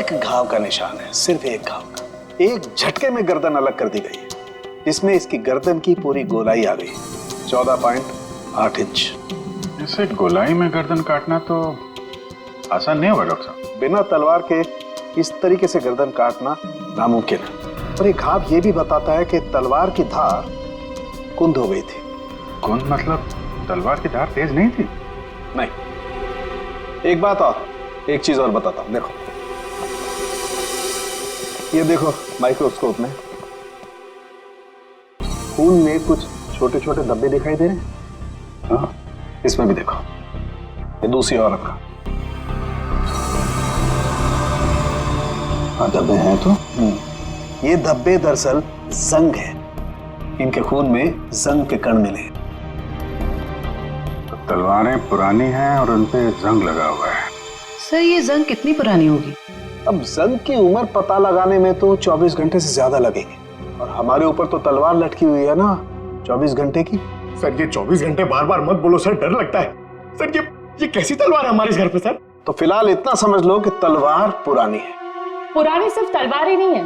एक घाव का निशान है, सिर्फ एक घाव का। एक झटके में गर्दन अलग कर दी गई है, जिसमें इसकी गर्दन की पूरी गोलाई आ गई, 14.8 इंच। इसे गोलाई में गर्दन काटना तो आसान नहीं होगा डॉक्टर साहब। बिना तलवार के इस तरीके से गर्दन काटना नामुमकिन है। और ये घाव ये भी बताता है कि तलवार की धार कुंद हो गई थी। कुंद मतलब तलवार की धार तेज नहीं थी? नहीं। एक बात और, एक चीज और बताता हूं, देखो ये देखो माइक्रोस्कोप में खून में कुछ छोटे छोटे धब्बे दिखाई दे रहे हैं। हाँ, इसमें भी देखो, ये दूसरी औरत का। हाँ, धब्बे हैं तो। ये धब्बे दरअसल जंग है, इनके खून में जंग के कण मिले। तो तलवारें पुरानी हैं और उन पे जंग लगा हुआ है। सर ये जंग कितनी पुरानी होगी? अब जंग की उम्र पता लगाने में तो 24 घंटे से ज्यादा लगेंगे, और हमारे ऊपर तो तलवार लटकी हुई है ना 24 घंटे की। सर ये 24 घंटे बार बार मत बोलो सर, डर लगता है। सर ये कैसी तलवार है हमारे इस घर पे सर? तो फिलहाल इतना समझ लो कि तलवार पुरानी है। पुरानी सिर्फ तलवार ही नहीं है,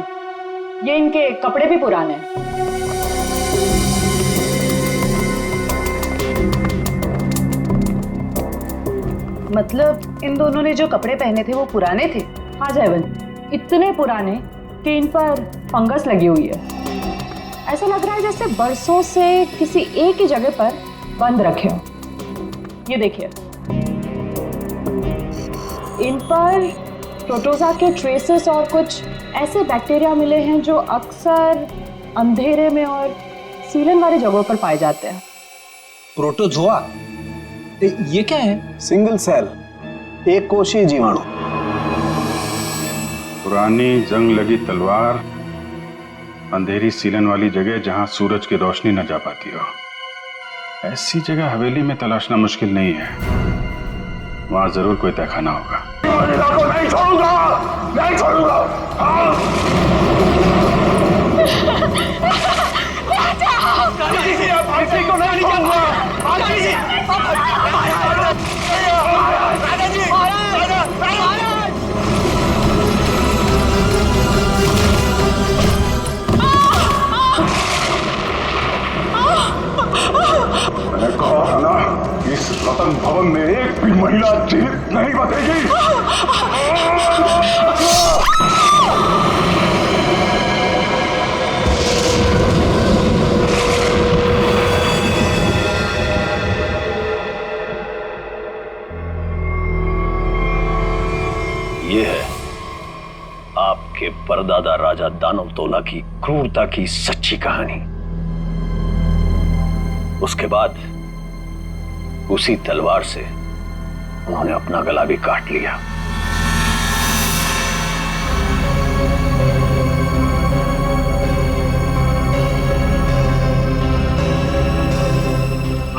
ये इनके कपड़े भी पुराने हैं। मतलब इन दोनों ने जो कपड़े पहने थे वो पुराने थे? हाँ जयवंत, इतने पुराने कि इन पर फंगस लगी हुई है। ऐसा लग रहा है जैसे बरसों से किसी एक ही जगह पर बंद रखे हो। ये देखिए, इन पर प्रोटोजा के ट्रेसेस और कुछ ऐसे बैक्टीरिया मिले हैं जो अक्सर अंधेरे में और सीलन वाली जगहों पर पाए जाते हैं। प्रोटोजोआ? ये क्या है? सिंगल सेल, एक कोशीय जीवाणु। पुरानी जंग लगी तलवार, अंधेरी सीलन वाली जगह जहां सूरज की रोशनी न जा पाती हो। ऐसी जगह हवेली में तलाशना मुश्किल नहीं है, वहां जरूर कोई तहखाना होगा। नहीं छोड़ूंगा, नहीं छोड़ूंगा। मैंने कहा ना, इस रतन भवन में एक भी महिला जीवित नहीं बचेगी। ये है आपके परदादा राजा दानवतोला की क्रूरता की सच्ची कहानी। उसके बाद उसी तलवार से उन्होंने अपना गला भी काट लिया।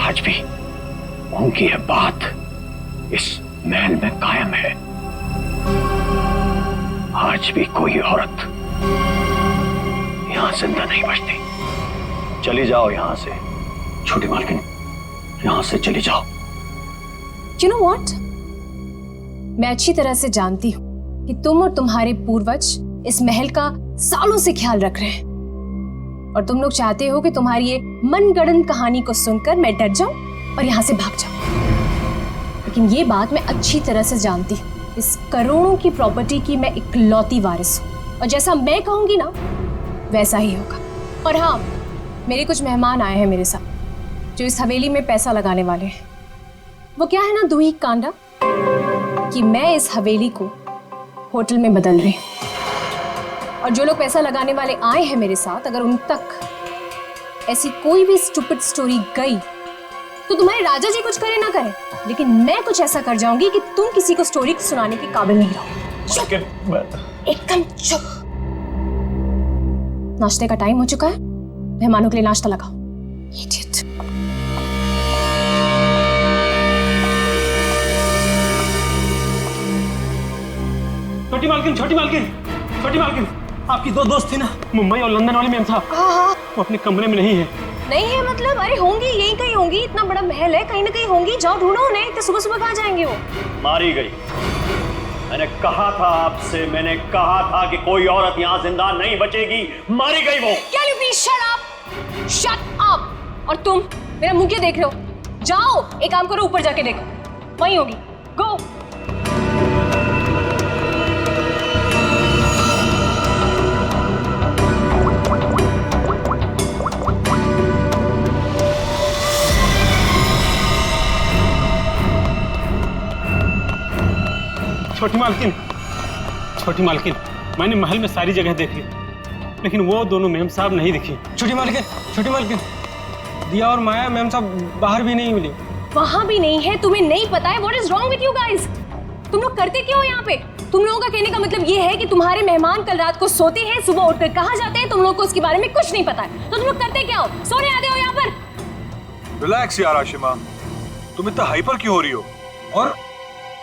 आज भी उनकी यह बात इस महल में कायम है। आज भी कोई औरत यहां जिंदा नहीं बचती। चली जाओ यहां से छोटी मालकिन, यहां से चली जाओ। You know what? मैं अच्छी तरह से जानती हूँ कि तुम और तुम्हारे पूर्वज इस महल का सालों से ख्याल रख रहे हैं, और तुम लोग चाहते हो कि तुम्हारी ये मनगढ़ंत कहानी को सुनकर मैं डर जाऊं और यहाँ से भाग जाऊं। लेकिन ये बात मैं अच्छी तरह से जानती हूँ, इस करोड़ों की प्रॉपर्टी की मैं इकलौती वारिस हूँ, और जैसा मैं कहूंगी ना वैसा ही होगा। और हाँ, मेरे कुछ मेहमान आए हैं मेरे साथ जो इस हवेली में पैसा लगाने वाले हैं। वो क्या है ना दूही कांडा, कि मैं इस हवेली को होटल में बदल रही हूँ, और जो लोग पैसा लगाने वाले आए हैं मेरे साथ, अगर उन तक ऐसी कोई भी स्टूपिड स्टोरी गई तो तुम्हारे राजा जी कुछ करे ना करे, लेकिन मैं कुछ ऐसा कर जाऊंगी कि तुम किसी को स्टोरी सुनाने के काबिल नहीं रहो। चुप, एकदम चुप। नाश्ते का टाइम हो चुका है, मेहमानों के लिए नाश्ता लगाओ। Idiot. छोटी मालकिन, छोटी मालकिन, छोटी मालकिन, आपकी दो दोस्त थी ना, मुंबई और लंदन वाली मैम साहब। हाँ, वो अपने कमरे में नहीं है। नहीं है मतलब? अरे होंगी, यही कहीं होंगी, इतना बड़ा महल है, कहीं ना कहीं होंगी। जाओ ढूंढो उन्हें, इतने सुबह सुबह कहाँ जाएंगे वो? मारी गई। मैंने कहा था आपसे, मैंने कहा था कि कोई औरत यहां जिंदा नहीं बचेगी, मारी गई वो। Can you please shut up? Shut up! और तुम मेरा मुंह क्यों देख रहे हो? जाओ, एक काम करो, ऊपर जाके देखो, वहीं होगी। गो। छोटी मालकिन, मैंने महल में सारी जगह देख ली, लेकिन वो दोनों मेम साहब नहीं दिखी। छोटी मालकिन, दिया और माया मेम साहब बाहर भी नहीं मिली। वहां भी नहीं है, तुम्हें नहीं पता है? What is wrong with you guys? तुम लोग करते क्यों हो यहाँ पे? तुम लोगों का कहने का मतलब ये है कि तुम्हारे मेहमान कल रात को सोते हैं, सुबह उठकर कहाँ जाते हैं, तुम लोग को उसके बारे में कुछ नहीं पता है। तो तुम लोग करते क्या हो? सोने आते हो यहाँ पर? रिलैक्स यार आशिमा, तुम इतना हाइपर क्यों हो रही हो? और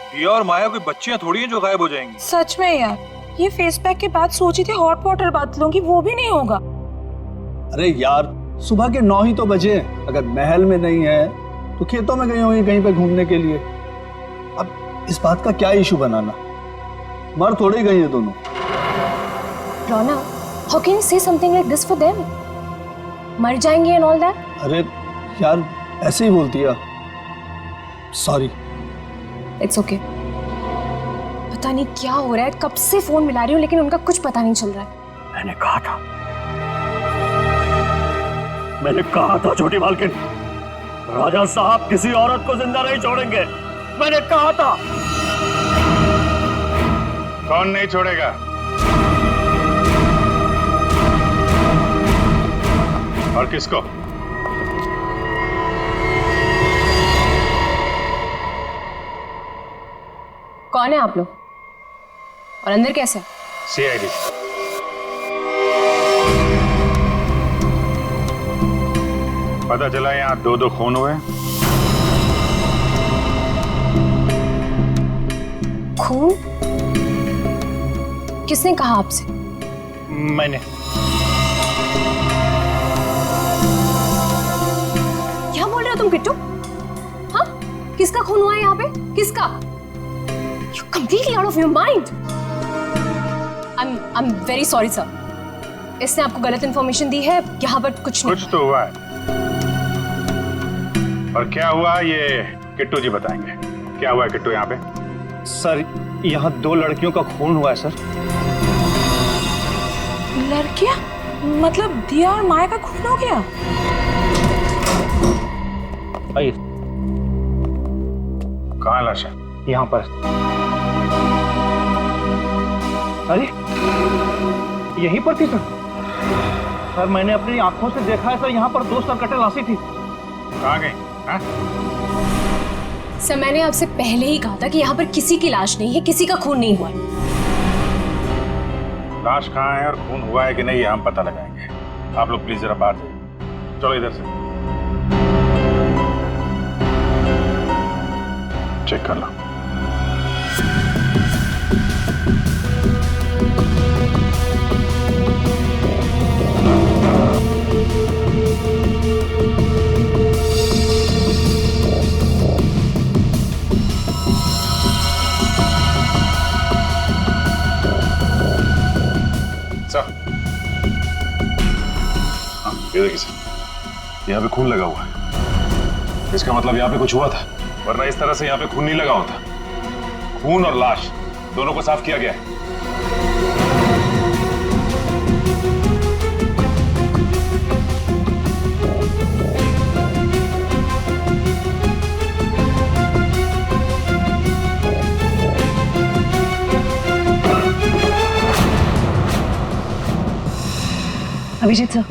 दिया और माया कोई बच्चियां थोड़ी हैं जो गायब हो जाएंगी। सच में यार, ये फेस पैक के बाद सोची थी हॉट वाटर बात लूंगी, वो भी नहीं होगा। अरे यार, सुबह के 9 ही तो बजे। अगर महल में नहीं है तो खेतों में गई होंगी कहीं पे घूमने के लिए। अब इस बात का क्या इशू बनाना? मर थोड़ी गई है दोनों। रोना, how can you say something like this for them? मर जाएंगे and all that? अरे यार, ऐसे ही बोलती है। सॉरी। It's okay. पता नहीं क्या हो रहा है, कब से फोन मिला रही हूँ लेकिन उनका कुछ पता नहीं चल रहा है। मैंने कहा था छोटी मालकिन, राजा साहब किसी औरत को जिंदा नहीं छोड़ेंगे। मैंने कहा था। कौन नहीं छोड़ेगा? और किसको? कौन है आप लोग और अंदर कैसे? सीआईडी। पता चला यहाँ 2 खून हुए। खून? किसने कहा आपसे? मैंने। क्या बोल रहे हो तुम किट्टू? हाँ, किसका खून हुआ है यहाँ पे? किसका? You're completely out of your mind. I'm very sorry sir. इसने आपको गलत इंफॉर्मेशन दी है, यहाँ पर कुछ नहीं। कुछ तो हुआ है। और क्या हुआ ये किट्टू जी बताएंगे। क्या हुआ है किट्टू यहाँ पे? सर, यहाँ 2 लड़कियों का खून हुआ है सर। लड़कियां? मतलब दिया और माया का खून हो गया? आइए। कहाँ लाशा? यहाँ पर। अरे यहीं पर थी सर। सर, मैंने अपनी आंखों से देखा है सर, यहाँ पर 2 सरकटे लाशें थी। कहाँ गई? हाँ? सर, मैंने आपसे पहले ही कहा था कि यहाँ पर किसी की लाश नहीं है, किसी का खून नहीं हुआ। लाश कहाँ है और खून हुआ है कि नहीं, हम पता लगाएंगे। आप लोग प्लीज जरा बाहर जाइए। चलो इधर से चेक कर लो। ये देखिए सर, यहाँ पे खून लगा हुआ है। इसका मतलब यहाँ पे कुछ हुआ था, वरना इस तरह से यहाँ पे खून नहीं लगा होता। खून और लाश दोनों को साफ किया गया है। अभिजीत सर,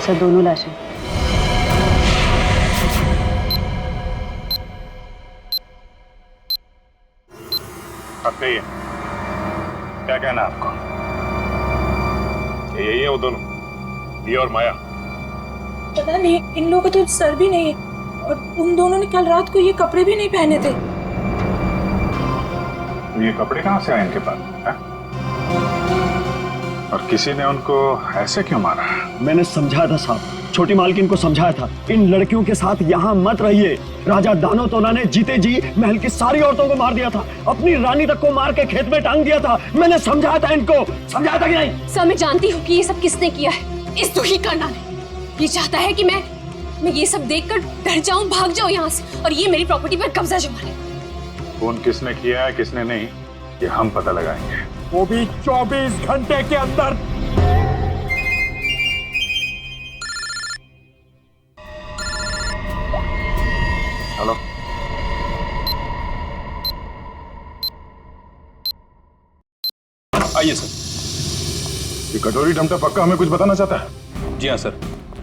सर दोनों लाशें। अब कहिए, क्या कहना है आपको? यही है वो दोनों, दिया और माया? पता नहीं, इन लोगों को तो सर भी नहीं है और उन दोनों ने कल रात को ये कपड़े भी नहीं पहने थे। ये कपड़े कहाँ से आए इनके पास है? और किसी ने उनको ऐसे क्यों मारा? मैंने समझा था साहब, छोटी मालकिन को समझाया था, इन लड़कियों के साथ यहाँ मत रहिए। राजा दानो तोला ने जीते जी महल की सारी औरतों को मार दिया था, अपनी रानी तक को मार के खेत में टांग दिया था। मैंने समझाया था इनको, समझाया था कि नहीं? सर मैं जानती हूँ कि ये सब किसने किया है। इस दुखी करना ने ये चाहता है कि मैं ये सब देखकर डर जाऊं, भाग जाऊं यहाँ से और ये मेरी प्रॉपर्टी पर कब्जा जमा ले। फोन किसने किया है किसने नहीं ये हम पता लगाएंगे, वो भी 24 घंटे के अंदर। हेलो, आइए सर। ये कटोरी डमटा पक्का हमें कुछ बताना चाहता है? जी हाँ सर,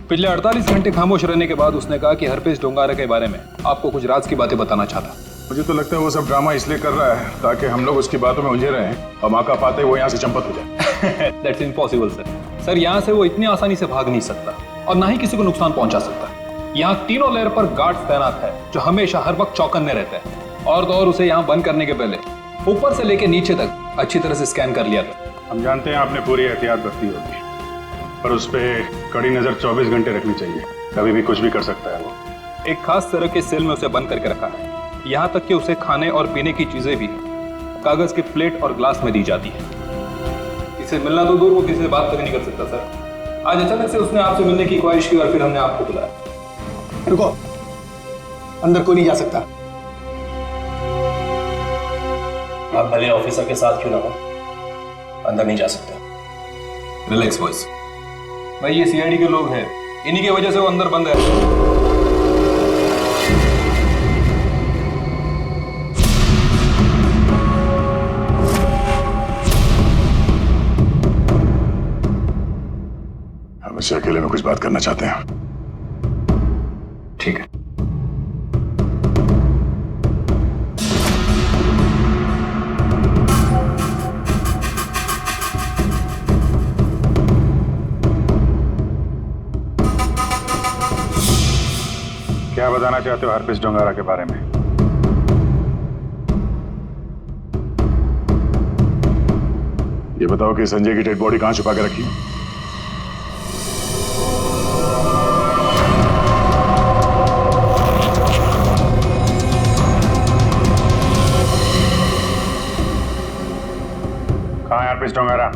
पिछले 48 घंटे खामोश रहने के बाद उसने कहा कि हरपेश डोंगारा के बारे में आपको कुछ राज की बातें बताना चाहता। मुझे तो लगता है वो सब ड्रामा इसलिए कर रहा है ताकि हम लोग उसकी बातों में उलझे रहें और मौका पाते वो यहाँ से चंपत हो जाए। That's impossible sir. सर यहाँ से वो इतनी आसानी से भाग नहीं सकता और ना ही किसी को नुकसान पहुंचा सकता। यहाँ तीनों लेयर पर गार्ड्स तैनात है जो हमेशा हर वक्त चौकन्ने रहते हैं। और तो और उसे यहाँ बंद करने के पहले ऊपर से लेके नीचे तक अच्छी तरह से स्कैन कर लिया था। हम जानते हैं आपने पूरी एहतियात बरती होगी, पर उस पर कड़ी नजर 24 घंटे रखनी चाहिए, कभी भी कुछ भी कर सकता है वो। एक खास तरह के सेल में उसे बंद करके रखा है, यहाँ तक कि उसे खाने और पीने की चीजें भी कागज के प्लेट और ग्लास में दी जाती है। इसे मिलना तो दूर, वो किसी से बात तक नहीं कर सकता सर। आज अचानक से उसने आपसे मिलने की ख्वाहिश की और फिर हमने आपको बुलाया। रुको, अंदर कोई नहीं जा सकता। आप भले ऑफिसर के साथ क्यों ना हो, अंदर नहीं जा सकते। रिलैक्स बॉयज, भाई ये सीआईडी के लोग हैं, इन्हीं की वजह से वो अंदर बंद है। हम इससे अकेले में कुछ बात करना चाहते हैं। ठीक है। क्या बताना चाहते हो हरपेश डोंगारा के बारे में? ये बताओ कि संजय की डेड बॉडी कहां छुपा के रखी? कहां है हरपेश डोंगारा?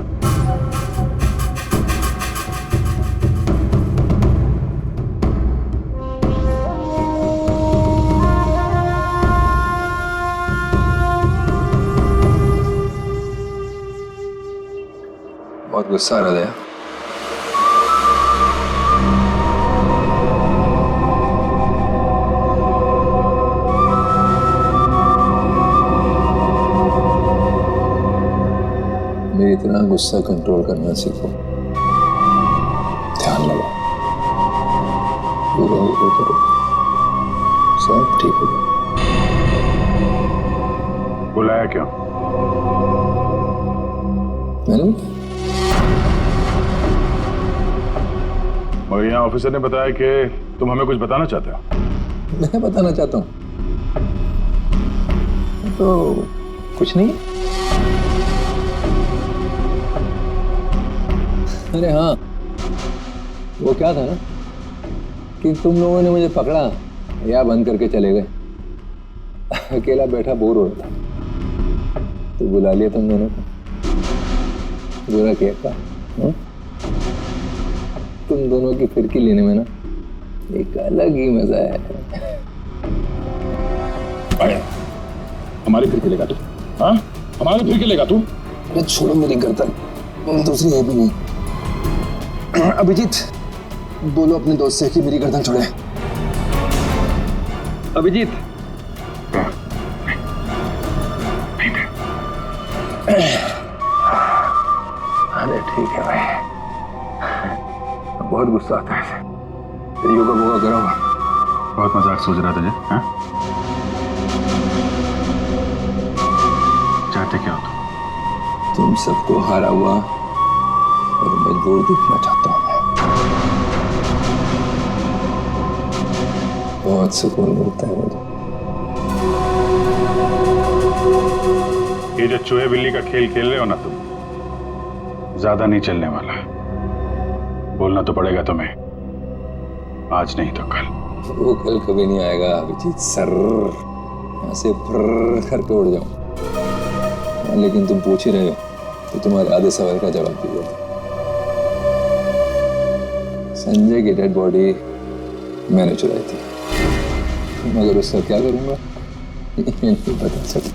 बहुत गुस्सा आ रहा है। मेरी इतना गुस्सा कंट्रोल करना सीखो, ध्यान लगाओ, पूरा वो करो, सब ठीक होगा। बुलाया क्यों? मैंने और यहाँ ऑफिसर ने बताया कि तुम हमें कुछ बताना चाहते हो। मैं बताना चाहता हूँ तो कुछ नहीं। अरे हाँ, वो क्या था ना कि तुम लोगों ने मुझे पकड़ा या बंद करके चले गए। अकेला बैठा बोर हो रहा था तो बुला लिया तुम दोनों को। बुरा किया था? तुम दोनों की फिरकी लेने में ना एक अलग ही मजा है। हमारी फिरकी लेगा तू? हाँ, हमारी फिरकी लेगा तू? अरे छोड़ो मेरी गर्दन, दूसरी है भी नहीं। अभिजीत, बोलो अपने दोस्त से कि मेरी गर्दन छोड़े। अभिजीत, अरे ठीक है भाई, बहुत गुस्सा आता है। योगा वोगा करो। बहुत मजाक सोच रहा तुझे? हाँ? चाहते क्या हो तुम सबको हारा हुआ और मजबूर दिखना चाहता हूं मैं। बहुत सुकून मिलता है मुझे। ये जो चूहे बिल्ली का खेल खेल रहे हो ना तुम, ज्यादा नहीं चलने वाला। बोलना तो पड़ेगा तुम्हें। आज नहीं तो कल। वो कल कभी नहीं आएगा अभिजीत सर, यहाँ से फर्र करके उड़ जाऊं। लेकिन तुम पूछ ही रहे हो तो तुम्हारे आधे सवाल का जवाब दीजिए। संजय की डेड बॉडी मैंने चुराई थी, मगर उसका क्या करूंगा नहीं बता सकता।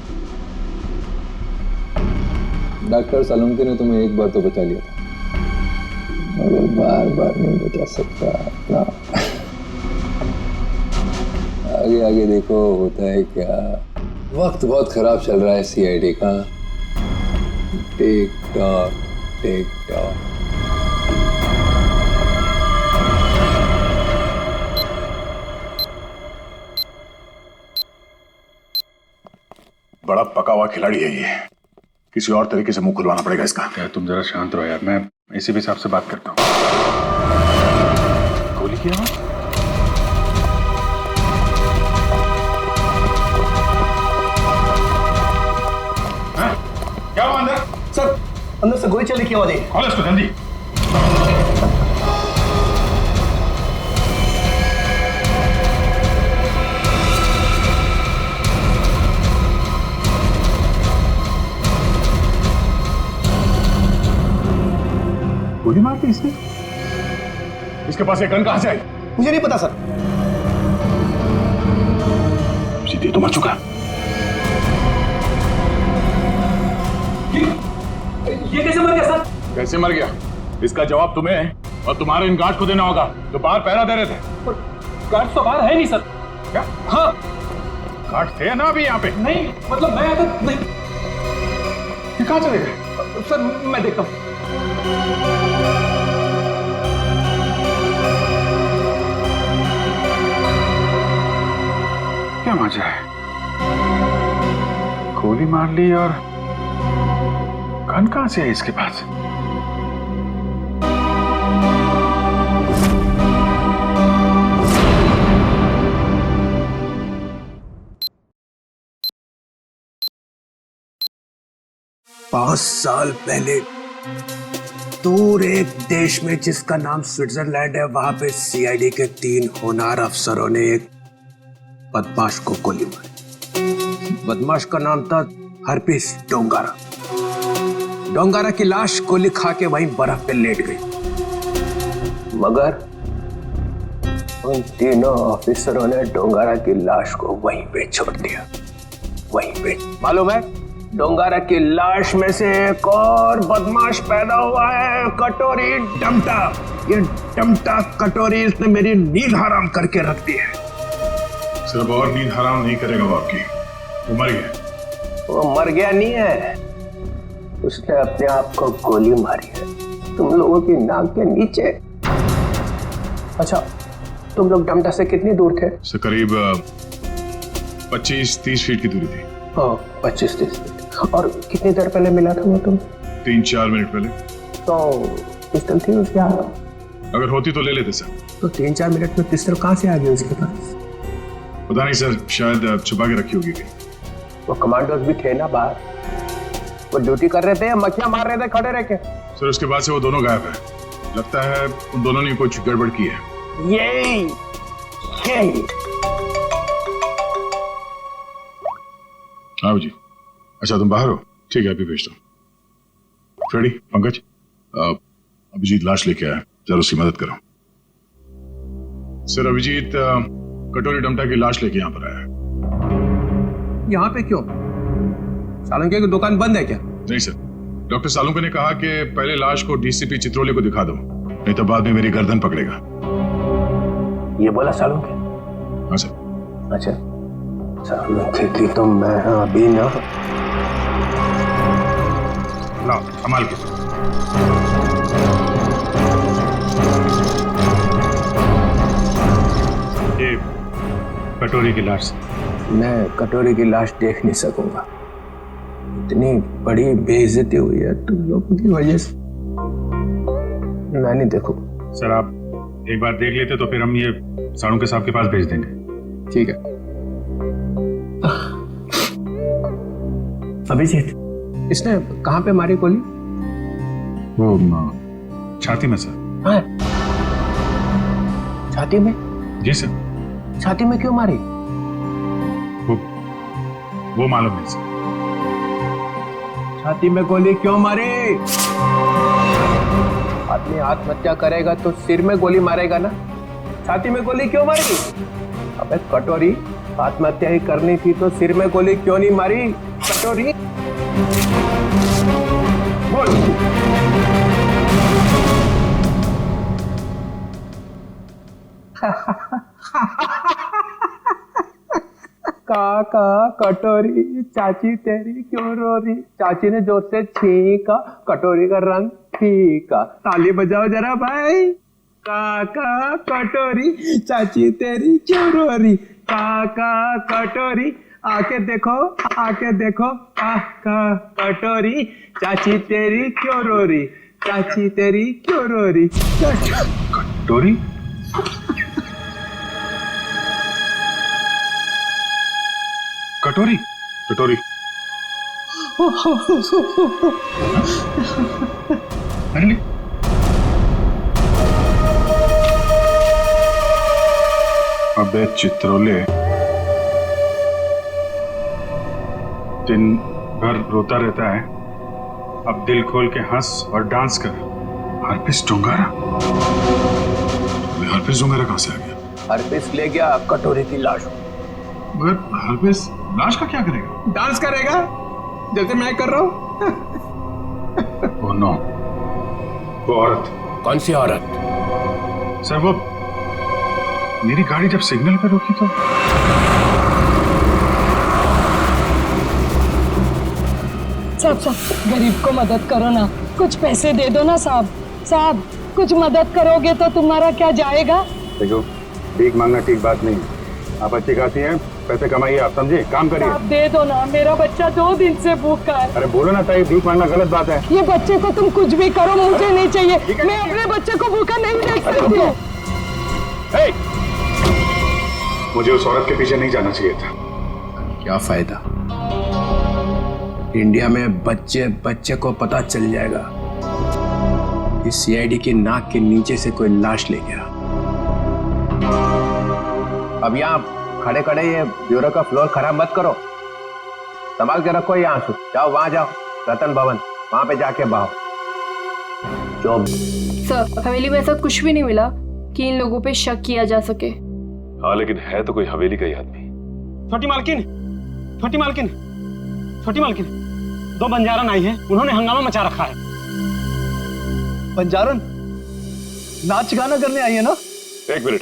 डॉक्टर सालुंके ने तुम्हें एक बार तो बचा लिया था, मगर बार बार नहीं बचा सकता ना। आगे आगे देखो होता है क्या। वक्त बहुत खराब चल रहा है सीआईडी का। Tick tock tick tock. बड़ा पका हुआ खिलाड़ी है ये, किसी और तरीके से मुंह खुलवाना पड़ेगा इसका। क्या तुम जरा शांत रहो यार, मैं इसी हिसाब से बात करता हूँ। गोली की आवाज? क्या हुआ अंदर? सर अंदर से गोली चलने की आवाज आई। खोलो इसको जल्दी। गोली मार दी इसने? इसके पास एक गन कहां से आई? मुझे नहीं पता सर। सीधे तो मर चुका। ये कैसे मर गया सर? कैसे मर गया इसका जवाब तुम्हें और तुम्हारे इन गार्ड को देना होगा जो बाहर पहरा दे रहे थे। गार्ड तो बाहर है नहीं सर। क्या? हाँ गार्ड थे ना अभी यहाँ पे? नहीं, मतलब मैं तो नहीं। ये कहाँ चले गए? सर मैं देखता हूँ। क्या मजा है, गोली मार ली और गन कहां से है इसके पास? पांच साल पहले दूर एक देश में जिसका नाम स्विट्जरलैंड है, वहां पे सीआईडी के 3 होनहार अफसरों ने एक बदमाश को गोली मारी। बदमाश का नाम था हरपीस डोंगारा। डोंगारा की लाश गोली खा के वहीं बर्फ पे लेट गई, मगर उन तीनों ऑफिसरों ने डोंगारा की लाश को वहीं पे छोड़ दिया। वहीं पे मालूम है, डोंगारा की लाश में से एक और बदमाश पैदा हुआ है, कटोरी डमटा। ये डमटा कटोरी इसने मेरी नींद हराम करके रख दी है। सिर्फ और नींद हराम नहीं करेगा वो आपकी, वो मर गया। वो मर गया नहीं है, उसने अपने आप को गोली मारी है तुम लोगों की नाक के नीचे। अच्छा, तुम लोग डमटा से कितनी दूर थे? से करीब 25-30 फीट की दूरी थी। 25-30 फीट। और कितनी देर पहले मिला था वो तुम? 3-4 मिनट पहले। तो पिस्टल थी उसके हाथ? अगर होती तो ले लेते सर। तो 3-4 मिनट में पिस्टल कहाँ से आ गई उसके पास? पता नहीं सर, शायद छुपा के रखी होगी कहीं। वो कमांडोज भी थे ना बाहर, वो ड्यूटी कर रहे थे या मक्खियां मार रहे थे खड़े रह के? सर उसके बाद से वो दोनों गायब है। लगता है उन दोनों ने कुछ गड़बड़ की है। यही हाँ जी। अच्छा तुम बाहर हो? ठीक है, अभी भेजता हूँ। फ्रेडी, पंकज, अभिजीत लाश लेके आया, जरा उसकी मदद करो। सर अभिजीत कटोरी डमटा की लाश लेके यहाँ पर आया है। यहाँ पे क्यों? सालुंके की दुकान बंद है क्या? नहीं सर, डॉक्टर सालुंके ने कहा कि पहले लाश को डीसीपी चित्रोले को दिखा दो, नहीं तो बाद में मेरी गर्दन पकड़ेगा। ये बोला सालुंके? हाँ सर। अच्छा, सालुंके की तो मैं अभी ना। लाओ संभाल के। ये कटोरी की लाश। मैं कटोरी की लाश देख नहीं सकूंगा, इतनी बड़ी बेइज्जती हुई है तुम लोगों की वजह से। मैं नहीं देखूंगा। सर आप एक बार देख लेते तो फिर हम ये सालुंके साहब के पास भेज देंगे। ठीक है। अभिजीत, इसने कहाँ पे मारी गोली? वो छाती में सर। हाँ, छाती में? जी सर। छाती में क्यों मारी? वो मालूम नहीं सर। छाती में गोली क्यों मारी? आदमी आत्महत्या करेगा तो सिर में गोली मारेगा ना, छाती में गोली क्यों मारी? अबे कटोरी, आत्महत्या ही करनी थी तो सिर में गोली क्यों नहीं मारी? कटोरी बोल। काका कटोरी, चाची तेरी क्यों रो रही? चाची ने जोर से छींका, कटोरी का रंग फीका। ताली बजाओ जरा भाई। काका कटोरी, चाची तेरी क्यों रो रही? काका कटोरी, आके देखो, आके देखो। काका कटोरी, चाची तेरी क्यों रो रही? चाची तेरी क्यों रो रही? कटोरी? कटोरी? कटोरी? अरे अबे चित्रोले, दिन भर रोता रहता है, अब दिल खोल के हंस और डांस कर। हरपिस डोंगारा? हरपिस डोंगारा कहां से आ गया? हरपिस ले गया कटोरी की लाश। मगर हरपिस लाश का क्या करेगा? डांस करेगा जैसे मैं कर रहा हूं। ओह नो, वो औरत। कौन सी औरत? सर वो मेरी गाड़ी जब सिग्नल पे रुकी तो साहब गरीब को मदद करो ना, कुछ पैसे दे दो ना साहब। साहब कुछ मदद करोगे तो तुम्हारा क्या जाएगा? देखो, भीख मांगना ठीक बात नहीं। आप अच्छी खासी हैं, पैसे कमाइए, आप समझे, काम करिए। आप दे दो ना, मेरा बच्चा 2 दिन से भूखा है। अरे बोलो ना ताई, भीख मांगना गलत बात है। ये बच्चे को तुम कुछ भी करो, मुझे नहीं चाहिए। मैं अपने बच्चे को भूखा नहीं देख सकती हूँ। मुझे उस औरत के पीछे नहीं जाना चाहिए था। क्या फायदा? इंडिया में बच्चे बच्चे को पता चल जाएगा कि सीआईडी की नाक के नीचे से कोई लाश ले गया। अब यहाँ खड़े खड़े ये ब्यूरो का फ्लोर खराब मत करो, संभाल के रखो ये आंसू। जाओ वहां जाओ, रतन भवन, वहां पे जाके बहाओ। जो सर हवेली में ऐसा कुछ भी नहीं मिला कि इन लोगों पे शक किया जा सके। हाँ लेकिन है तो कोई हवेली का ही आदमी। छोटी मालकिन, छोटी मालकिन, छोटी मालकिन, 2 बंजारन आई हैं, उन्होंने हंगामा मचा रखा है। बंजारन नाच गाना करने आई है ना? 1 मिनट,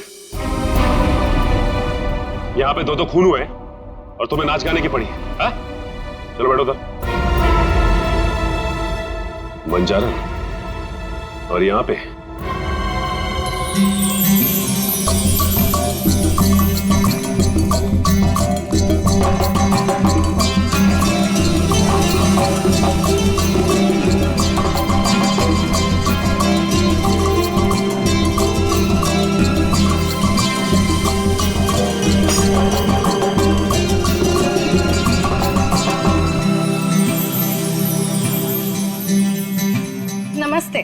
यहाँ पे 2 खून हुए और तुम्हें नाच गाने की पड़ी है? चलो बैठो उधर। बंजारन और यहाँ पे नमस्ते।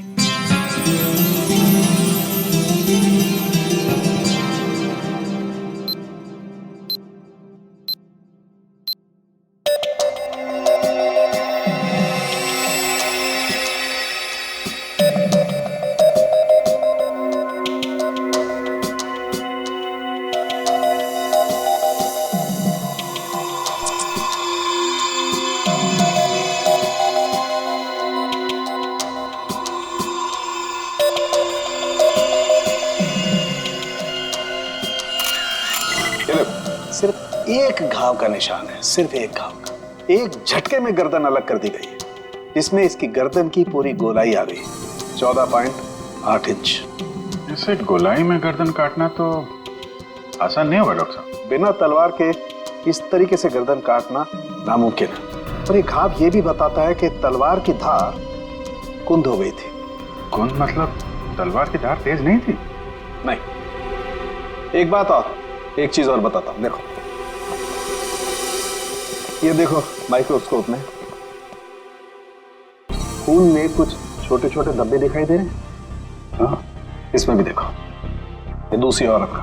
सिर्फ एक घाव का निशान है, सिर्फ एक घाव का। एक झटके में गर्दन अलग कर दी गई है, जिसमें इसकी गर्दन की पूरी गोलाई आ गई, 14.8 इंच। इसे गोलाई में गर्दन काटना तो आसान नहीं होगा डॉक्टर साहब। बिना तलवार के इस तरीके से गर्दन काटना नामुमकिन है। और ये घाव ये भी बताता है कि तलवार की धार कुंद हो गई थी। कुंद मतलब तलवार की धार तेज नहीं थी? नहीं। एक बात और, एक चीज और बताता हूं, देखो ये देखो माइक्रोस्कोप में खून में कुछ छोटे छोटे धब्बे दिखाई दे रहे हैं। हाँ, इसमें भी देखो, ये दूसरी औरत का।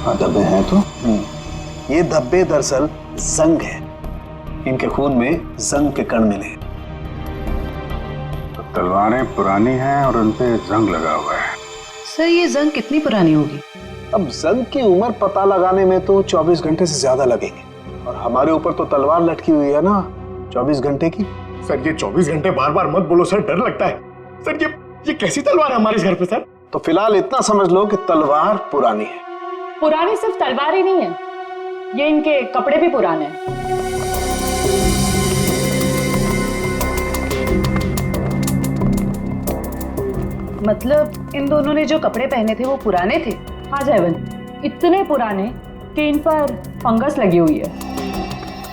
हाँ धब्बे हैं तो। ये धब्बे दरअसल जंग है, इनके खून में जंग के कण मिले। तो तलवारें पुरानी हैं और उन पे जंग लगा हुआ है। सर ये जंग कितनी पुरानी होगी? अब जंग की उम्र पता लगाने में तो 24 घंटे से ज्यादा लगेंगे, और हमारे ऊपर तो तलवार लटकी हुई है ना 24 घंटे की। सर ये 24 घंटे बार बार मत बोलो सर, डर लगता है। सर ये कैसी तलवार है हमारे घर पे सर? तो फिलहाल इतना समझ लो कि तलवार पुरानी है। पुरानी सिर्फ तलवार ही नहीं है, ये इनके कपड़े भी पुराने हैं। मतलब इन दोनों ने जो कपड़े पहने थे वो पुराने थे? हाँ जयवंत, इतने पुराने कि इन पर फंगस लगी हुई है।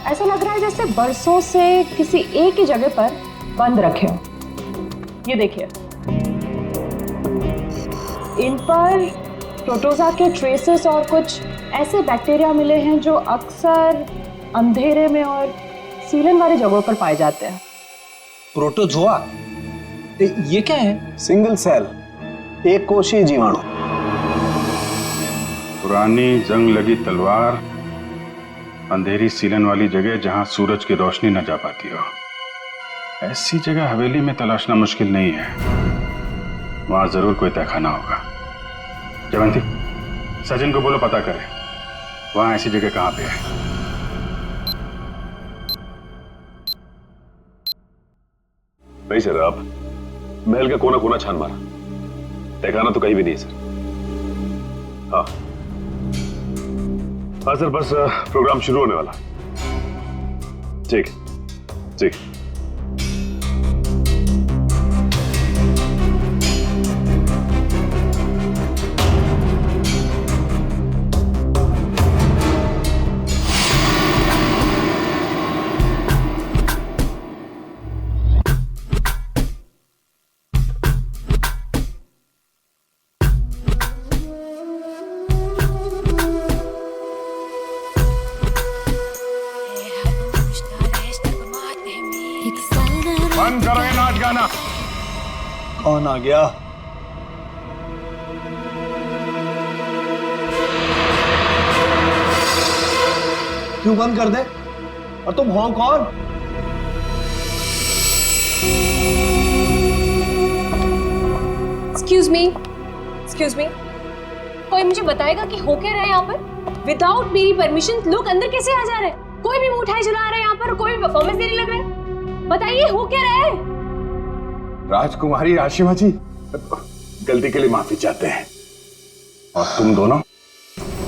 ऐसा लग रहा है जैसे बरसों से किसी एक ही जगह पर बंद रखे हो। ये देखिए, इन पर प्रोटोजा के ट्रेसेस और कुछ ऐसे बैक्टीरिया मिले हैं जो अक्सर अंधेरे में और सीलन वाली जगहों पर पाए जाते हैं। प्रोटोजोआ, ये क्या है? सिंगल सेल, एक कोशीय जीवाणु। पुरानी जंग लगी तलवार, अंधेरी सीलन वाली जगह जहां सूरज की रोशनी न जा पाती हो। ऐसी जगह हवेली में तलाशना मुश्किल नहीं है, वहां जरूर कोई तहखाना होगा। जयवंती, सचिन को बोलो पता करे वहां ऐसी जगह कहां पे है। नहीं सर, आप महल का कोना कोना छान मारा, तहखाना तो कहीं भी नहीं है सर। हाँ हाँ सर, बस प्रोग्राम शुरू होने वाला। ठीक ठीक। बंद करो ये नाच गाना। कौन आ गया? क्यों बंद कर दे? और तुम हो कौन? एक्सक्यूज मी, कोई मुझे बताएगा कि हो क्या रहा है यहाँ पर? विदाउट मेरी परमिशन लोग अंदर कैसे आ जा रहे हैं? कोई भी मिठाई चला रहा है यहाँ पर, कोई भी परफॉर्मेंस देने लग रहा है। बताइए हो क्या रहा है? राजकुमारी आशिमा जी, गलती के लिए माफी चाहते हैं। और तुम दोनों,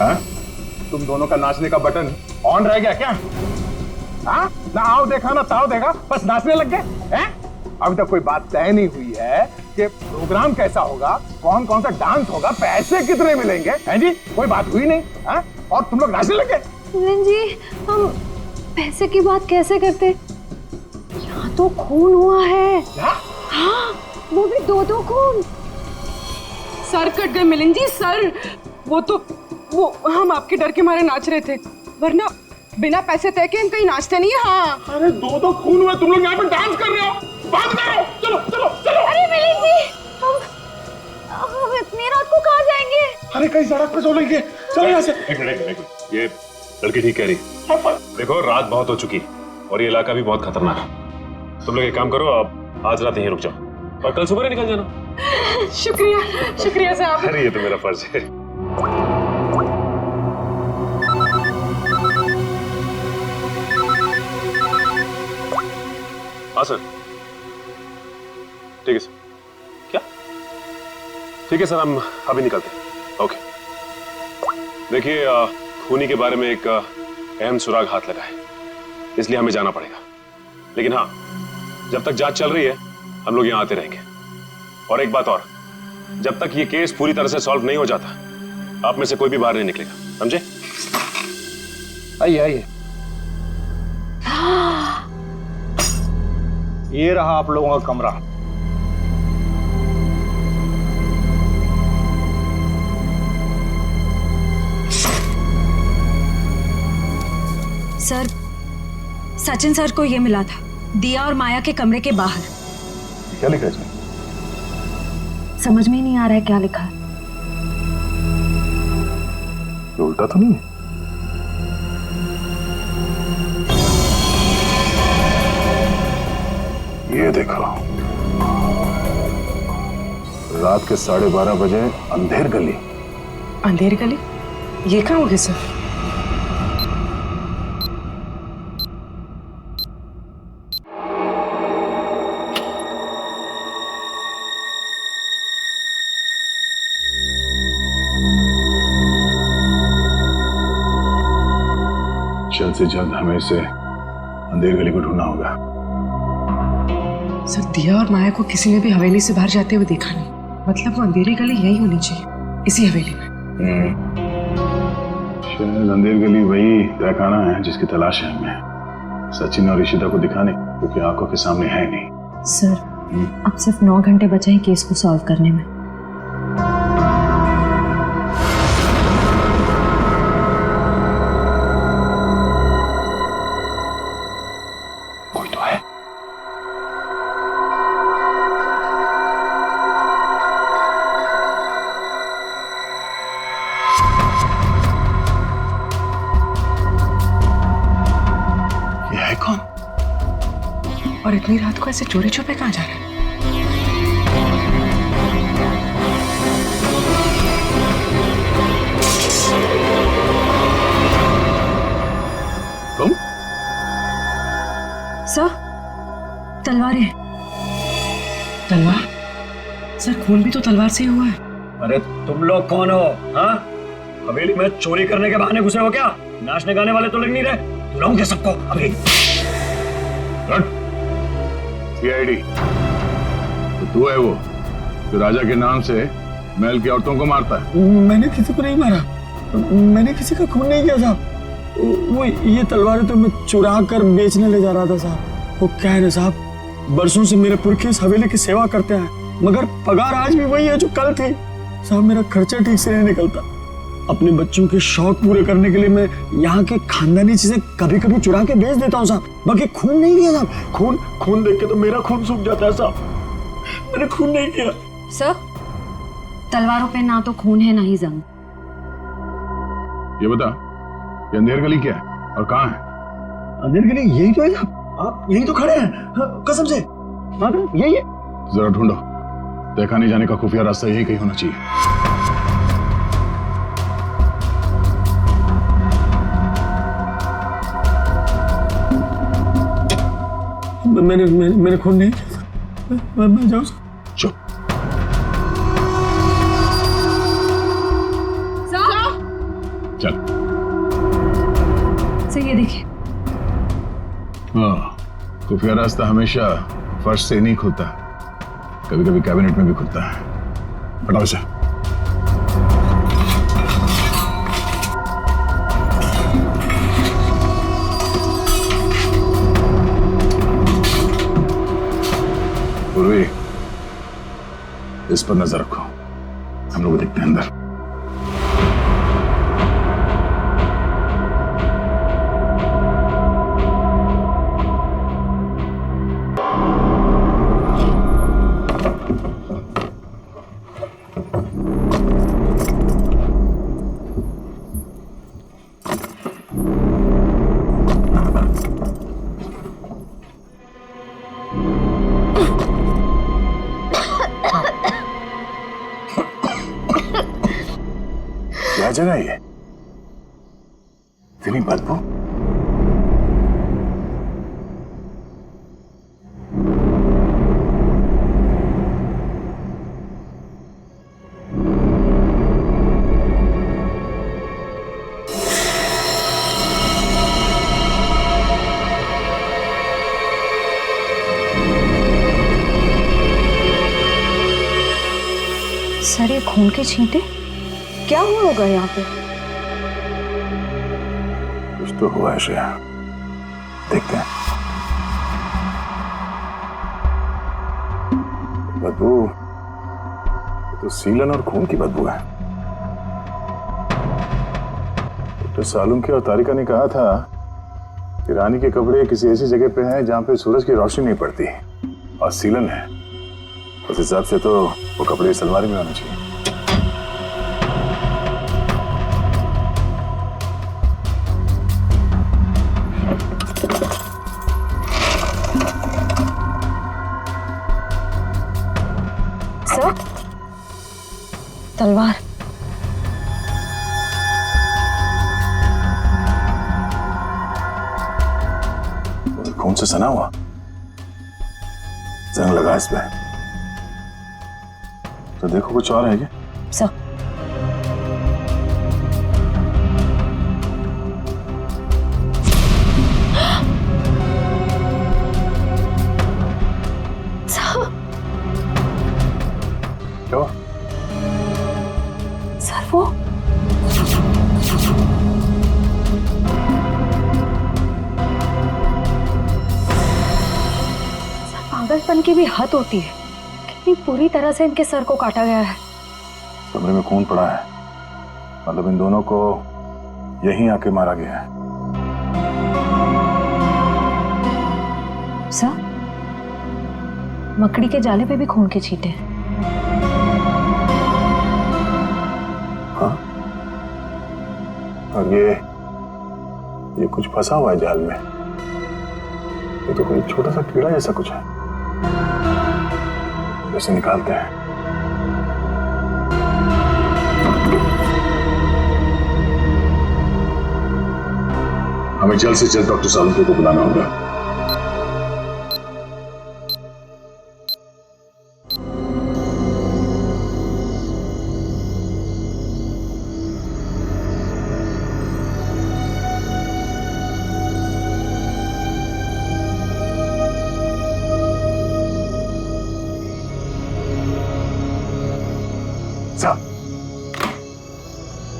हाँ? तुम दोनों का नाचने का बटन ऑन रह गया क्या? हाँ? ना आओ देखा ना ताओ देखा, बस नाचने लग गए हैं? अभी तक कोई बात तय नहीं हुई है कि प्रोग्राम कैसा होगा, कौन कौन सा डांस होगा, पैसे कितने मिलेंगे, हैं जी? कोई बात हुई नहीं, हाँ? और तुम लोग नाचने लग गए। मिलन जी, हम पैसे की बात कैसे करते? यहाँ तो खून हुआ है। हाँ, वो भी दो खून। सर कट गए मिलन जी, सर। वो हम आपके डर के मारे नाच रहे थे, वरना बिना पैसे तय के हम कहीं नाचते नहीं है। हाँ। अरे दो खून हुए, तुम लोग यहाँ पर डांस कर रहे हो, बात करो, चलो चलो चलो। अरे मिलन जी, हम इतनी रात को कहाँ जाएंगे? अरे कहीं सड़क पे सो लेंगे, चलो यहाँ से। एक मिनट, ये लड़की ठीक कह रही। देखो रात बहुत हो चुकी और ये इलाका भी बहुत खतरनाक है। तुम लोग एक काम करो, आप आज रात यहीं रुक जाओ और कल सुबह निकल जाना। शुक्रिया साहब। अरे ये तो मेरा फर्ज है। हाँ सर, ठीक है सर। क्या? ठीक है सर, हम अभी निकलते हैं। ओके। देखिए, खूनी के बारे में एक अहम सुराग हाथ लगा है, इसलिए हमें जाना पड़ेगा। लेकिन हाँ, जब तक जांच चल रही है हम लोग यहाँ आते रहेंगे। और एक बात और, जब तक ये केस पूरी तरह से सॉल्व नहीं हो जाता आप में से कोई भी बाहर नहीं निकलेगा, समझे? आइए आइए। ये रहा आप लोगों का कमरा। सर, सचिन सर को ये मिला था, दिया और माया के कमरे के बाहर। क्या लिखा है इसमें? समझ में ही नहीं आ रहा है क्या लिखा है। ये उल्टा तो नहीं है? ये देखो, रात के 12:30 बजे अंधेर गली। अंधेर गली? ये कहाँ होगी सर? जल्द से जल्द हमें इसे अंधेर गली को ढूंढना होगा। सर दिया और माया को किसी ने भी हवेली से बाहर जाते हुए देखा नहीं, मतलब वो अंधेरी गली यही होनी चाहिए, इसी हवेली में। शायद अंधेर गली वही तहखाना है जिसकी तलाश है हमें। सचिन और ईशिता को दिखाने, क्योंकि आंखों के सामने है नहीं। सर अब सिर्फ 9 घंटे बचे हैं केस को सॉल्व करने में। कोई तो है। ये है कौन? और इतनी रात को ऐसे चोरी छुपे कहाँ जा रहे हैं? तुम? सर तलवारें। तलवार? सर खून भी तो तलवार से ही हुआ है। अरे तुम लोग कौन हो? हाँ, हवेली में चोरी करने के बहाने घुसे हो क्या? नाचने गाने वाले तो लग नहीं रहे। बुलाऊंगे सबको अभी। सीआईडी तो तू है वो जो राजा के नाम से महल की औरतों को मारता है? मैंने किसी को नहीं मारा, मैंने किसी का खून नहीं किया साहब। वो ये तलवारें तो मैं चुरा कर बेचने ले जा रहा था साहब। वो क्या है ना साहब, बरसों से मेरे पुरखे इस हवेली की सेवा करते हैं, मगर पगार आज भी वही है जो कल थी साहब। मेरा खर्चा ठीक से नहीं निकलता। अपने बच्चों के शौक पूरे करने के लिए मैं यहाँ के खानदानी चीजें कभी कभी चुरा के बेच देता हूँ साहब। बाकी खून नहीं किया साहब। खून देख के तो मेरा खून सूख जाता है साहब। मैंने खून नहीं किया। सर तलवारों पे ना तो खून है ना ही जंग। ये बता, ये अंधेर गली क्या है और कहाँ है? अंधेर गली यही तो है साहब, आप यही तो खड़े हैं। हाँ, कसम से यही है। जरा ढूंढो, देखा नहीं जाने का खुफिया रास्ता यही कहीं होना चाहिए। मैंने खून नहीं किया। मैं जाऊँ? चुप। चल। सर ये देखिए। हाँ, खुफिया रास्ता हमेशा फर्श से नहीं खुलता, कभी कभी कैबिनेट में भी खुलता है। हटाओ इसे। पूर्वी, इस पर नजर रखो, हम लोग देखते हैं अंदर। क्या जगह है? इतनी बदबू? सर ये खून के छींटे क्या हुआ होगा यहाँ पे? कुछ तो हुआ है श्रेया, देखते हैं। बदबू तो सीलन और खून की बदबू है। डॉक्टर सालुम के और तारिका ने कहा था कि रानी के कपड़े किसी ऐसी जगह पे हैं जहां पे सूरज की रोशनी नहीं पड़ती, और सीलन है। उस हिसाब से तो वो कपड़े सलवार में होने चाहिए। तलवार। खून से सना हुआ जंग लगा इसमें। तो देखो कुछ और है क्या? सर क्यों? सर वो पागलपन की भी हद होती है। कितनी पूरी तरह से इनके सर को काटा गया है। कमरे में खून पड़ा है, मतलब इन दोनों को यहीं आके मारा गया है। सर मकड़ी के जाले पे भी खून के छींटे हैं। हाँ? और ये कुछ फंसा हुआ है जाल में। ये तो कोई छोटा सा कीड़ा जैसा कुछ है। इसे निकालते हैं। हमें जल्द से जल्द डॉक्टर सालुंके को बुलाना होगा।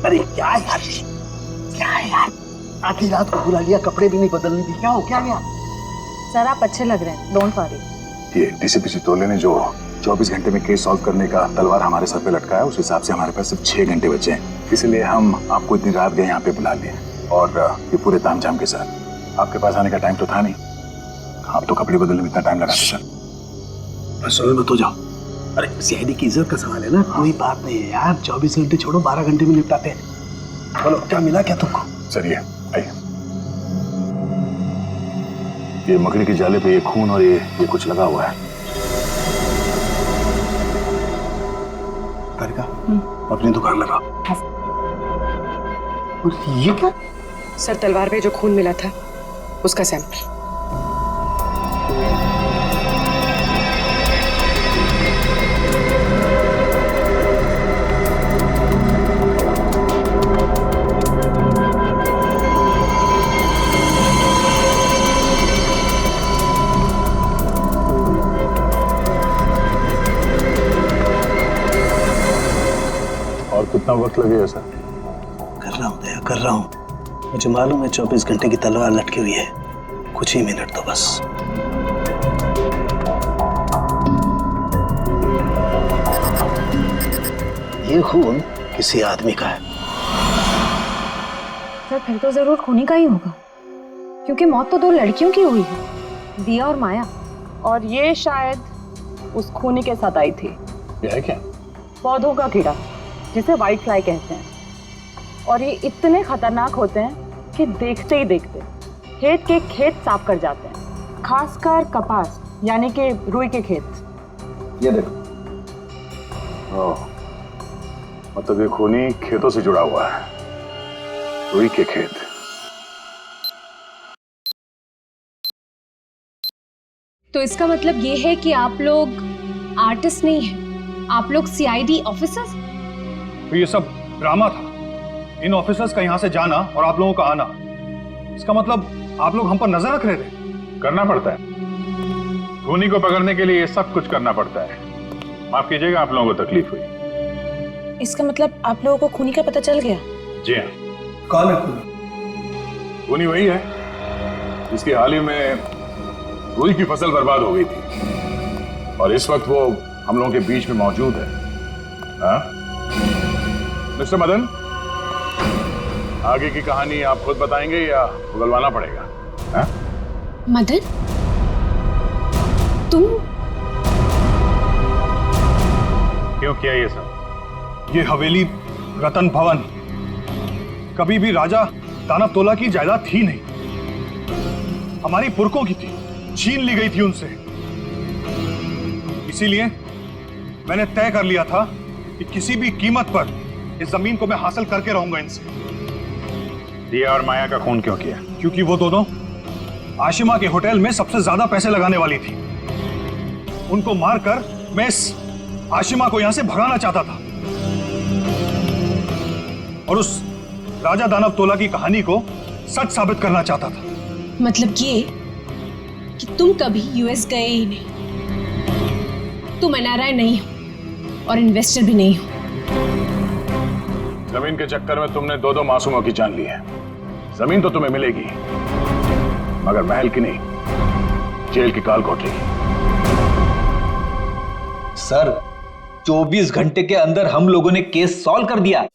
अरे क्या यार, क्या है यार, आधी रात को बुला लिया, कपड़े भी नहीं बदलने दी। क्या हो क्या गया? सर आप अच्छे लग रहे हैं, डोंट वरी। ये डीसीपी चितौले ने जो 24 घंटे में केस सॉल्व करने का तलवार हमारे सर पे लटकाया है, उस हिसाब से हमारे पास सिर्फ 6 घंटे बचे हैं। इसलिए हम आपको इतनी रात गए यहाँ पे बुला लिए, और ये पूरे तामझाम के साथ। आपके पास आने का टाइम तो था नहीं, आप तो कपड़े बदलने में इतना टाइम लगाते सर। बस मत हो जाओ। अरे सीआईडी की इज्जत का सवाल है ना, कोई बात नहीं है यार। 24 घंटे छोड़ो, 12 घंटे में निपटाते हैं। बोलो क्या मिला क्या तुमको? सर ये आइए, ये मकड़ी के जाले पे ये खून और ये कुछ लगा हुआ है। तारिका अपनी दुकान लगा। और ये क्या? सर तलवार पे जो खून मिला था उसका सैंपल। कितना वक्त लगेगा सर? कर रहा हूँ दया, कर रहा हूँ। मुझे मालूम है 24 घंटे की तलवार लटकी हुई है, कुछ ही मिनट तो बस। ये खून किसी आदमी का है। सर फिर तो जरूर खूनी का ही होगा, क्योंकि मौत तो 2 लड़कियों की हुई है, दिया और माया। और ये शायद उस खूनी के साथ आई थी। ये है क्या? पौधों का कीड़ा जिसे व्हाइट फ्लाई कहते हैं, और ये इतने खतरनाक होते हैं कि देखते ही देखते खेत के खेत साफ कर जाते हैं, खासकर कपास यानी कि रुई के खेत। ये देखो, मतलब ये खूनी खेतों से जुड़ा हुआ है, रुई के खेत। तो इसका मतलब ये है कि आप लोग आर्टिस्ट नहीं हैं, आप लोग सीआईडी ऑफिसर्स। तो ये सब ड्रामा था, इन ऑफिसर्स का यहाँ से जाना और आप लोगों का आना। इसका मतलब आप लोग हम पर नजर रख रहे थे। करना पड़ता है, खूनी को पकड़ने के लिए ये सब कुछ करना पड़ता है। माफ कीजिएगा आप लोगों को तकलीफ हुई। इसका मतलब आप लोगों को खूनी का पता चल गया? जी हाँ। कौन है खूनी? खूनी वही है जिसकी हाल ही में रुई की फसल बर्बाद हो गई थी, और इस वक्त वो हम लोगों के बीच में मौजूद है। हाँ? मिस्टर मदन, आगे की कहानी आप खुद बताएंगे या उगलवाना पड़ेगा? हाँ? मदन, तुम क्यों किया ये सब? ये हवेली रतन भवन कभी भी राजा दानव तोला की जायदाद थी नहीं, हमारी पुरखों की थी, छीन ली गई थी उनसे। इसीलिए मैंने तय कर लिया था कि कि किसी भी कीमत पर इस जमीन को मैं हासिल करके रहूंगा इनसे। दिया और माया का खून क्यों किया? क्योंकि वो दोनों आशिमा के होटल में सबसे ज्यादा पैसे लगाने वाली थी। उनको मारकर मैं इस आशिमा को यहां से भगाना चाहता था और उस राजा दानव तोला की कहानी को सच साबित करना चाहता था। मतलब ये कि तुम कभी यूएस गए ही नहीं, तुम एनआरआई नहीं हो और इन्वेस्टर भी नहीं हो। जमीन के चक्कर में तुमने दो दो मासूमों की जान ली है। जमीन तो तुम्हें मिलेगी, मगर महल की नहीं, जेल की काल कोठरी। सर 24 घंटे के अंदर हम लोगों ने केस सॉल्व कर दिया।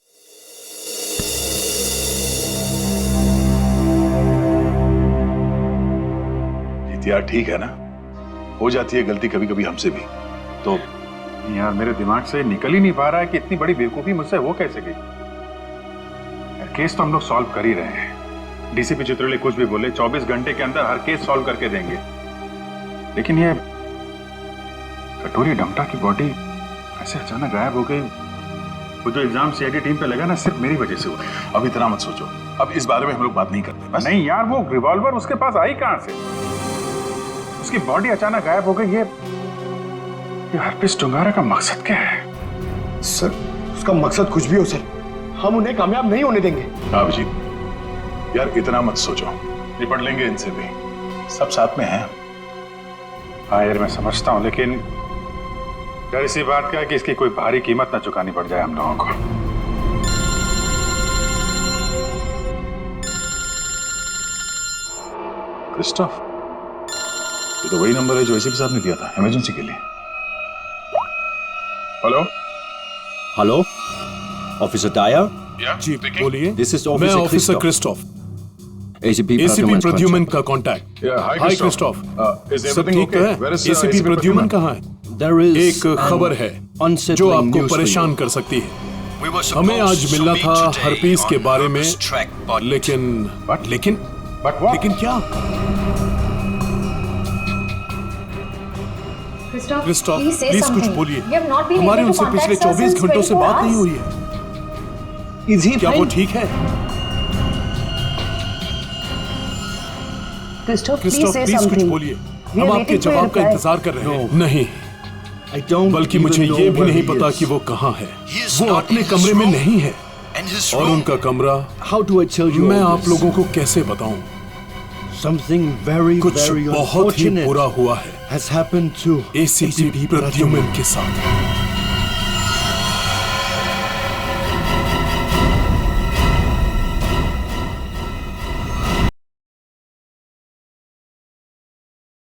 यार ठीक है ना, हो जाती है गलती कभी कभी हमसे भी। तो यार मेरे दिमाग से निकल ही नहीं पा रहा है कि इतनी बड़ी बेवकूफी मुझसे हो कैसे गई। यार केस तो हम लोग सॉल्व कर ही रहे हैं। डीसीपी चित्रले कुछ भी बोले, 24 घंटे के अंदर हर केस सॉल्व करके देंगे। लेकिन ये कटोरी डमटा की बॉडी ऐसे अचानक गायब हो गई। वो जो एग्जाम सीआईडी टीम पे लगा ना, सिर्फ मेरी वजह से हुआ। अब इतना मत सोचो, अब इस बारे में हम लोग बात नहीं करते बस। नहीं यार, वो रिवॉल्वर उसके पास आई कहां से? उसकी बॉडी अचानक गायब हो गई। ये हरपिस डुंगारा का मकसद क्या है? सर उसका मकसद कुछ भी हो सर, हम उन्हें कामयाब नहीं होने देंगे। अभिजीत यार इतना मत सोचो, निपट लेंगे इनसे भी, सब साथ में हैं। हाँ यार मैं समझता हूँ, लेकिन डर इसी बात का है कि इसकी कोई भारी कीमत ना चुकानी पड़ जाए हम लोगों को। क्रिस्टोफ, ये तो वही नंबर है जो एसीपी साहब ने दिया था इमरजेंसी के लिए। Hello hello, officer Dyer. जी बोलिए। दिस इज मैं ऑफिसर क्रिस्टोफ, एसीपी प्रद्युमन का कांटेक्ट। हाय क्रिस्टोफ, सब ठीक तो है? एसीपी प्रद्युमन कहाँ है? एक खबर है जो आपको परेशान कर सकती है। हमें आज मिलना था हरपीस के बारे में, लेकिन क्या? क्रिस्टोफ प्लीज कुछ बोलिए। हमारे उनसे पिछले 24 घंटों से बात नहीं हुई है। क्या वो ठीक है? क्रिस्टोफ प्लीज कुछ बोलिए, हम आपके जवाब का इंतजार कर रहे हैं। नहीं, बल्कि मुझे ये भी नहीं पता कि वो कहाँ है। वो अपने कमरे में नहीं है और उनका कमरा मैं आप लोगों को कैसे बताऊं? कुछ बहुत ही बुरा हुआ है एसीपी प्रद्युमन के साथ।